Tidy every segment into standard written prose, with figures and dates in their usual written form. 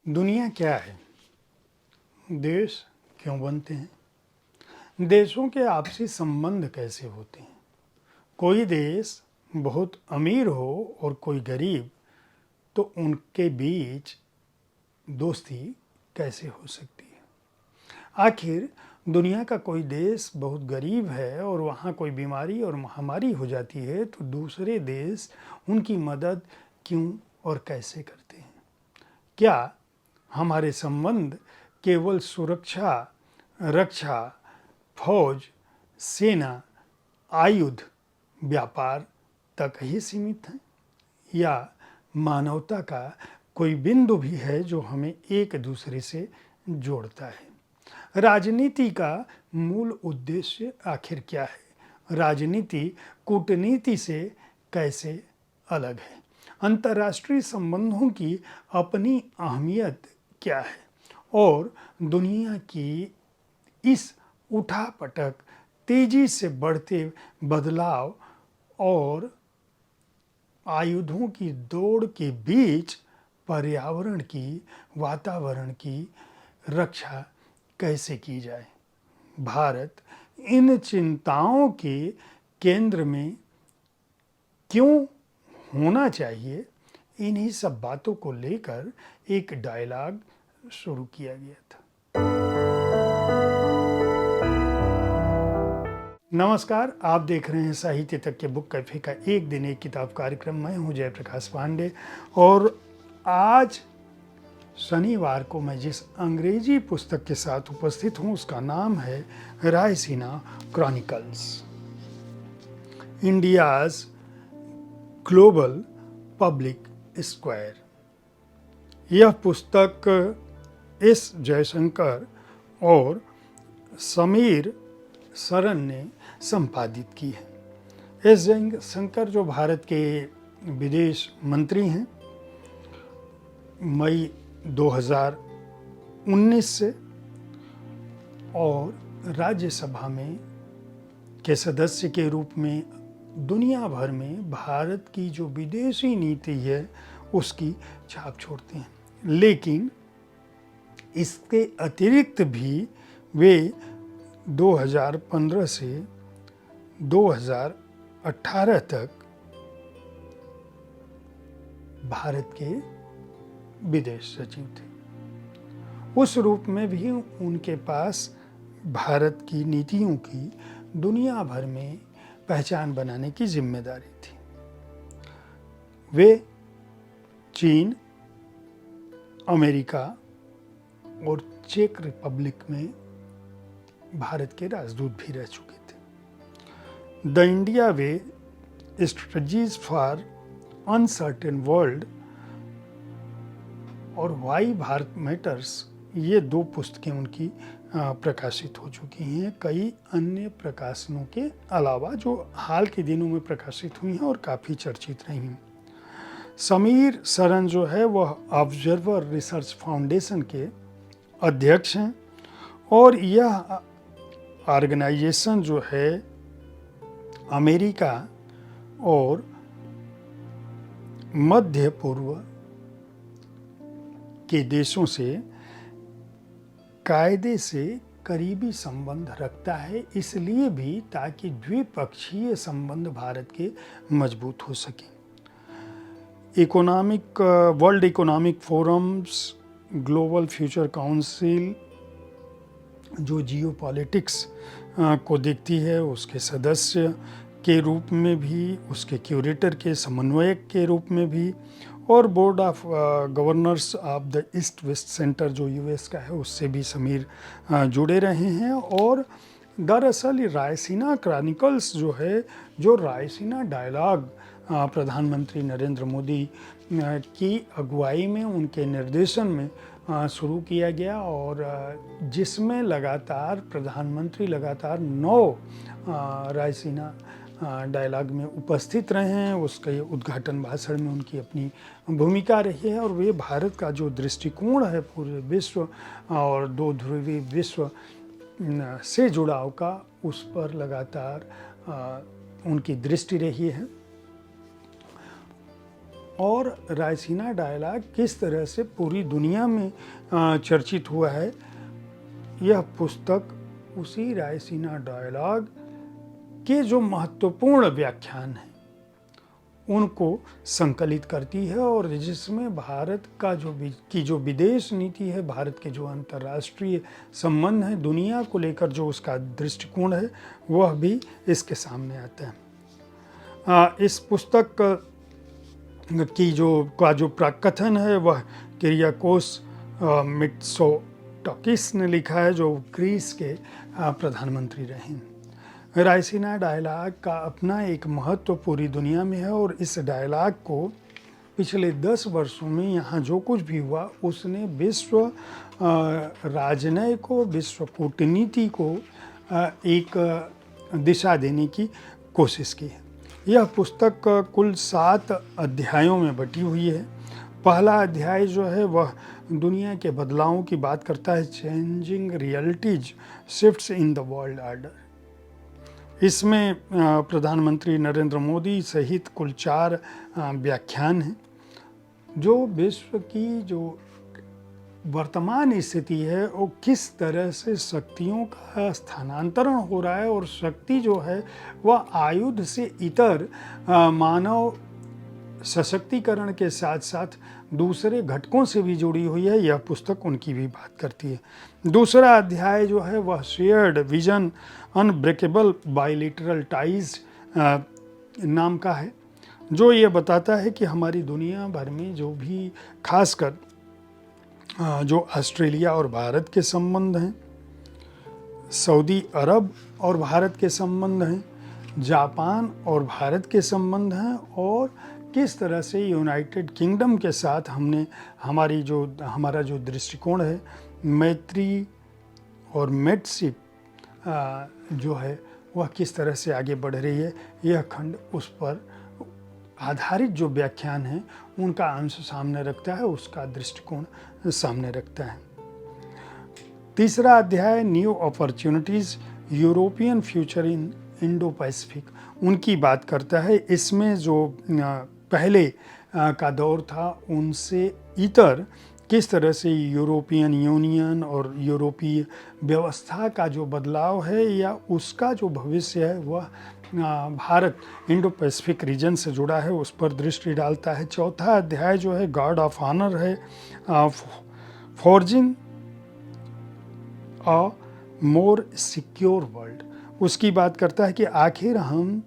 दुनिया क्या है? देश क्यों बनते हैं? देशों के आपसी संबंध कैसे होते हैं? कोई देश बहुत अमीर हो और कोई गरीब, तो उनके बीच दोस्ती कैसे हो सकती है? आखिर दुनिया का कोई देश बहुत गरीब है और वहाँ कोई बीमारी और महामारी हो जाती है, तो दूसरे देश उनकी मदद क्यों और कैसे करते हैं? क्या हमारे संबंध केवल सुरक्षा, रक्षा, फौज, सेना, आयुध, व्यापार तक ही सीमित हैं, या मानवता का कोई बिंदु भी है जो हमें एक दूसरे से जोड़ता है? राजनीति का मूल उद्देश्य आखिर क्या है? राजनीति कूटनीति से कैसे अलग है? अंतर्राष्ट्रीय संबंधों की अपनी अहमियत क्या है? और दुनिया की इस उठापटक, तेजी से बढ़ते बदलाव और आयुधों की दौड़ के बीच पर्यावरण की, वातावरण की रक्षा कैसे की जाए? भारत इन चिंताओं के केंद्र में क्यों होना चाहिए? इन्हीं सब बातों को लेकर एक डायलॉग शुरू किया गया था। नमस्कार, आप देख रहे हैं साहित्य तक के बुक कैफे का एक दिन एक किताब कार्यक्रम। मैं हूं जयप्रकाश पांडे और आज शनिवार को मैं जिस अंग्रेजी पुस्तक के साथ उपस्थित हूं उसका नाम है Raisina chronicles, India's global public square. यह पुस्तक एस जयशंकर और समीर सरन ने संपादित की है। एस जयशंकर जो भारत के विदेश मंत्री हैं, मई 2019 से, और राज्यसभा में के सदस्य के रूप में दुनिया भर में भारत की जो विदेशी नीति है उसकी छाप छोड़ते हैं। लेकिन इसके अतिरिक्त भी वे 2015 से 2018 तक भारत के विदेश सचिव थे। उस रूप में भी उनके पास भारत की नीतियों की दुनिया भर में पहचान बनाने की जिम्मेदारी थी। वे चीन, अमेरिका और चेक रिपब्लिक में भारत के राजदूत भी रह चुके थे। The India way, strategies for uncertain world और वाई भारत मैटर्स, ये दो पुस्तकें उनकी प्रकाशित हो चुकी हैं, कई अन्य प्रकाशनों के अलावा जो हाल के दिनों में प्रकाशित हुई हैं और काफ़ी चर्चित रही हैं। समीर सरन जो है वह ऑब्जर्वर रिसर्च फाउंडेशन के अध्यक्ष हैं और यह ऑर्गेनाइजेशन जो है अमेरिका और मध्य पूर्व के देशों से कायदे से करीबी संबंध रखता है, इसलिए भी ताकि द्विपक्षीय संबंध भारत के मजबूत हो सकें। World economic forums, global future council जो जियोपॉलिटिक्स को देखती है उसके सदस्य के रूप में भी, उसके क्यूरेटर के समन्वयक के रूप में भी, और board of governors of the east west centre जो यूएस का है उससे भी समीर जुड़े रहे हैं। और दरअसल रायसीना क्रॉनिकल्स जो है, जो रायसीना डायलॉग प्रधानमंत्री नरेंद्र मोदी की अगुवाई में, उनके निर्देशन में शुरू किया गया और जिसमें लगातार प्रधानमंत्री लगातार 9 रायसीना डायलॉग में उपस्थित रहे हैं। उसके उद्घाटन भाषण में उनकी अपनी भूमिका रही है और वे भारत का जो दृष्टिकोण है पूरे विश्व और दो ध्रुवीय विश्व से जुड़ाव का, उस पर लगातार उनकी दृष्टि रही है। और रायसीना डायलॉग किस तरह से पूरी दुनिया में चर्चित हुआ है, यह पुस्तक उसी रायसीना डायलॉग के जो महत्वपूर्ण व्याख्यान हैं उनको संकलित करती है, और जिसमें भारत का जो विदेश नीति है, भारत के जो अंतर्राष्ट्रीय संबंध है, दुनिया को लेकर जो उसका दृष्टिकोण है, वह भी इसके सामने आता है। इस पुस्तक की जो प्रकथन है वह किरियाकोस मित्सोटाकिस ने लिखा है, जो ग्रीस के प्रधानमंत्री रहे। रायसीना डायलॉग का अपना एक महत्व पूरी दुनिया में है, और इस डायलॉग को पिछले 10 वर्षों में यहाँ जो कुछ भी हुआ उसने विश्व राजनय को, विश्व कूटनीति को एक दिशा देने की कोशिश की है। यह पुस्तक कुल 7 अध्यायों में बटी हुई है। पहला अध्याय जो है वह दुनिया के बदलावों की बात करता है, changing realities shifts in the world order. इसमें प्रधानमंत्री नरेंद्र मोदी सहित कुल 4 व्याख्यान हैं, जो विश्व की जो वर्तमान स्थिति है वो किस तरह से शक्तियों का स्थानांतरण हो रहा है, और शक्ति जो है वह आयुध से इतर मानव सशक्तिकरण के साथ साथ दूसरे घटकों से भी जुड़ी हुई है। यह पुस्तक उनकी भी बात करती है। दूसरा अध्याय जो है वह शेयर्ड विजन अनब्रेकेबल बाइलिटरल टाइज नाम का है, जो ये बताता है कि हमारी दुनिया भर में जो भी खासकर जो ऑस्ट्रेलिया और भारत के संबंध हैं, सऊदी अरब और भारत के संबंध हैं, जापान और भारत के संबंध हैं, और किस तरह से यूनाइटेड किंगडम के साथ हमारा जो दृष्टिकोण है, मैत्री और मेटशिप जो है वह किस तरह से आगे बढ़ रही है। यह खंड उस पर आधारित जो व्याख्यान है उनका अंश सामने रखता है, उसका दृष्टिकोण सामने रखता है। तीसरा अध्याय new opportunities European future in Indo Pacific, उनकी बात करता है। इसमें जो पहले का दौर था उनसे इतर किस तरह से यूरोपियन यूनियन और यूरोपीय व्यवस्था का जो बदलाव है या उसका जो भविष्य है वह भारत इंडो पैसिफिक रीजन से जुड़ा है, उस पर दृष्टि डालता है। चौथा अध्याय जो है गॉड ऑफ ऑनर है, फॉर्जिंग अ मोर सिक्योर वर्ल्ड, उसकी बात करता है कि आखिर हम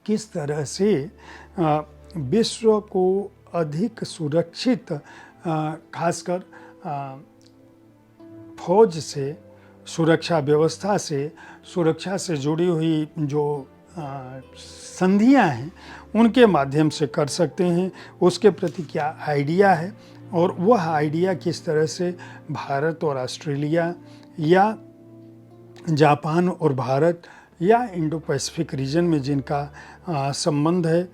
किस तरह से विश्व को अधिक सुरक्षित, खासकर फौज से, सुरक्षा व्यवस्था से, सुरक्षा से जुड़ी हुई जो संधियां हैं उनके माध्यम से कर सकते हैं, उसके प्रति क्या आइडिया है, और वह आइडिया किस तरह से भारत और ऑस्ट्रेलिया या जापान और भारत या इंडो पैसिफिक रीजन में जिनका संबंध है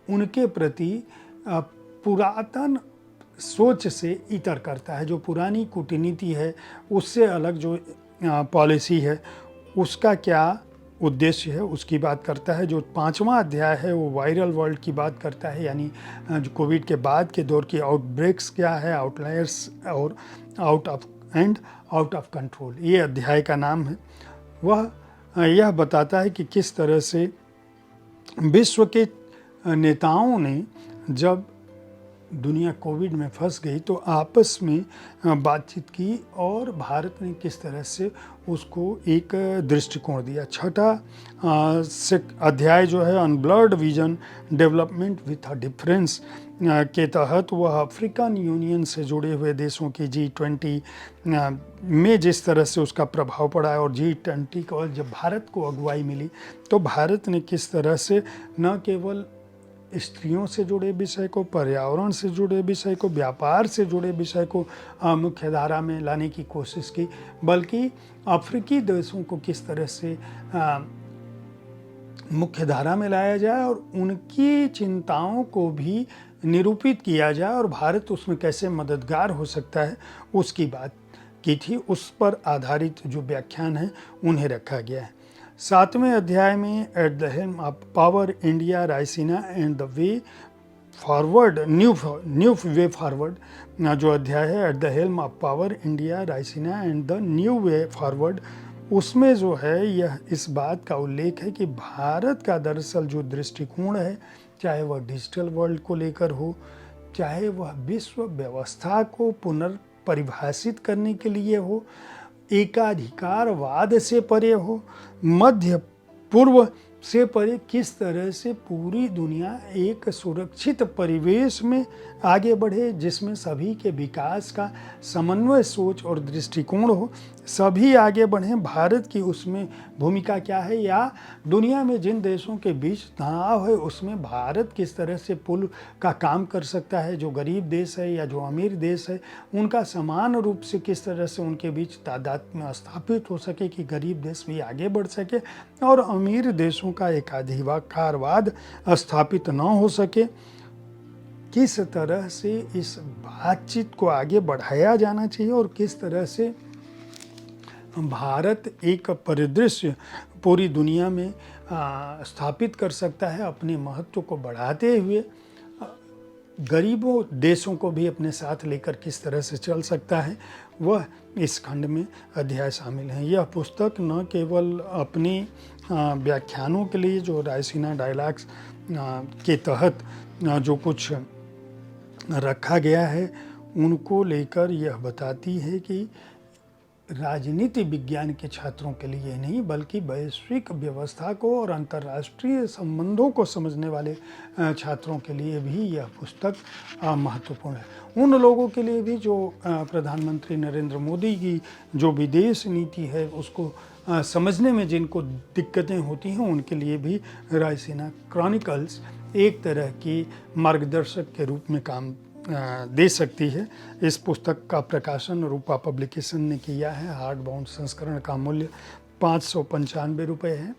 उनके प्रति पुरातन सोच से इतर करता है। जो पुरानी कूटनीति है उससे अलग जो पॉलिसी है उसका क्या उद्देश्य है उसकी बात करता है। जो 5वां अध्याय है वो वायरल वर्ल्ड की बात करता है, यानी जो कोविड के बाद के दौर की आउटब्रेक्स क्या है, आउटलायर्स और आउट ऑफ कंट्रोल, ये अध्याय का नाम है। वह यह बताता है कि किस तरह से विश्व के नेताओं ने जब दुनिया कोविड में फंस गई तो आपस में बातचीत की और भारत ने किस तरह से उसको एक दृष्टिकोण दिया। छठा अध्याय जो है unblurred vision development with a difference के तहत वह अफ्रीकन यूनियन से जुड़े हुए देशों की G20 में जिस तरह से उसका प्रभाव पड़ा है, और G20 को जब भारत को अगुवाई मिली तो भारत ने किस तरह से न केवल स्त्रियों से जुड़े विषय को, पर्यावरण से जुड़े विषय को, व्यापार से जुड़े विषय को मुख्य धारा में लाने की कोशिश की, बल्कि अफ्रीकी देशों को किस तरह से मुख्य धारा में लाया जाए और उनकी चिंताओं को भी निरूपित किया जाए और भारत उसमें कैसे मददगार हो सकता है उसकी बात की थी। उस पर आधारित जो व्याख्यान है उन्हें रखा गया है। 7वें अध्याय में at the helm of power India, Raisina and the way forward new way forward जो अध्याय है at the helm of power India Raisina and the new way forward, उसमें जो है यह इस बात का उल्लेख है कि भारत का दरअसल जो दृष्टिकोण है, चाहे वह डिजिटल वर्ल्ड को लेकर हो, चाहे वह विश्व व्यवस्था को पुनर्परिभाषित करने के लिए हो, एकाधिकारवाद से परे हो, मध्य पूर्व से परे, किस तरह से पूरी दुनिया एक सुरक्षित परिवेश में आगे बढ़े जिसमें सभी के विकास का समन्वय सोच और दृष्टिकोण हो, सभी आगे बढ़ें। भारत की उसमें भूमिका क्या है, या दुनिया में जिन देशों के बीच तनाव है उसमें भारत किस तरह से पुल का काम कर सकता है। जो गरीब देश है या जो अमीर देश है उनका समान रूप से किस तरह से उनके बीच तादात्म्य स्थापित हो सके कि गरीब देश भी आगे बढ़ सके और अमीर देशों का एकाधिकारवाद स्थापित न हो सके। किस तरह से इस बातचीत को आगे बढ़ाया जाना चाहिए और किस तरह से भारत एक परिदृश्य पूरी दुनिया में स्थापित कर सकता है, अपने महत्व को बढ़ाते हुए गरीबों देशों को भी अपने साथ लेकर किस तरह से चल सकता है, वह इस खंड में अध्याय शामिल हैं। यह पुस्तक न केवल अपने व्याख्यानों के लिए जो रायसीना डायलॉग्स के तहत जो कुछ रखा गया है उनको लेकर यह बताती है कि राजनीति विज्ञान के छात्रों के लिए नहीं बल्कि वैश्विक व्यवस्था को और अंतर्राष्ट्रीय संबंधों को समझने वाले छात्रों के लिए भी यह पुस्तक महत्वपूर्ण है। उन लोगों के लिए भी जो प्रधानमंत्री नरेंद्र मोदी की जो विदेश नीति है उसको समझने में जिनको दिक्कतें होती हैं उनके लिए भी रायसीना क्रॉनिकल्स एक तरह की मार्गदर्शक के रूप में काम दे सकती है। इस पुस्तक का प्रकाशन रूपा पब्लिकेशन ने किया है। हार्ड बाउंड संस्करण का मूल्य 595 रुपये है।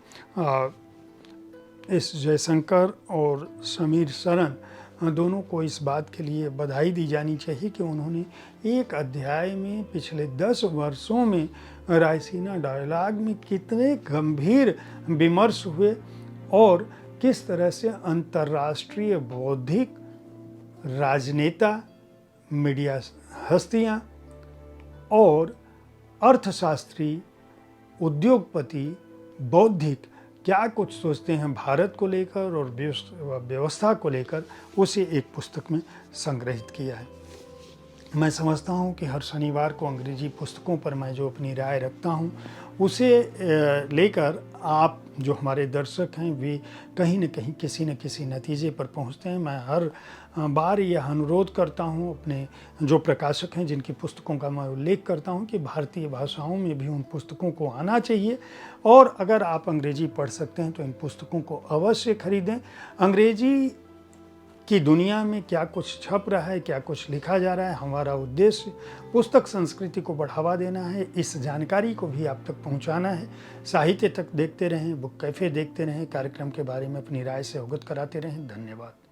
एस जयशंकर और समीर सरन दोनों को इस बात के लिए बधाई दी जानी चाहिए कि उन्होंने एक अध्याय में पिछले 10 वर्षों में रायसीना डायलॉग में कितने गंभीर विमर्श हुए और किस तरह से अंतर्राष्ट्रीय बौद्धिक राजनेता, मीडिया हस्तियां और अर्थशास्त्री, उद्योगपति, बौद्धिक क्या कुछ सोचते हैं भारत को लेकर और व्यवस्था को लेकर, उसे एक पुस्तक में संग्रहित किया है। मैं समझता हूँ कि हर शनिवार को अंग्रेजी पुस्तकों पर मैं जो अपनी राय रखता हूँ उसे लेकर आप जो हमारे दर्शक हैं वे कहीं न कहीं किसी न किसी नतीजे पर पहुँचते हैं। मैं हर बार यह अनुरोध करता हूँ अपने जो प्रकाशक हैं जिनकी पुस्तकों का मैं उल्लेख करता हूँ कि भारतीय भाषाओं में भी उन पुस्तकों को आना चाहिए और अगर आप अंग्रेजी पढ़ सकते हैं तो इन पुस्तकों को अवश्य खरीदें। अंग्रेजी कि दुनिया में क्या कुछ छप रहा है, क्या कुछ लिखा जा रहा है, हमारा उद्देश्य पुस्तक संस्कृति को बढ़ावा देना है, इस जानकारी को भी आप तक पहुंचाना है। साहित्य तक देखते रहें, बुक कैफ़े देखते रहें, कार्यक्रम के बारे में अपनी राय से अवगत कराते रहें। धन्यवाद।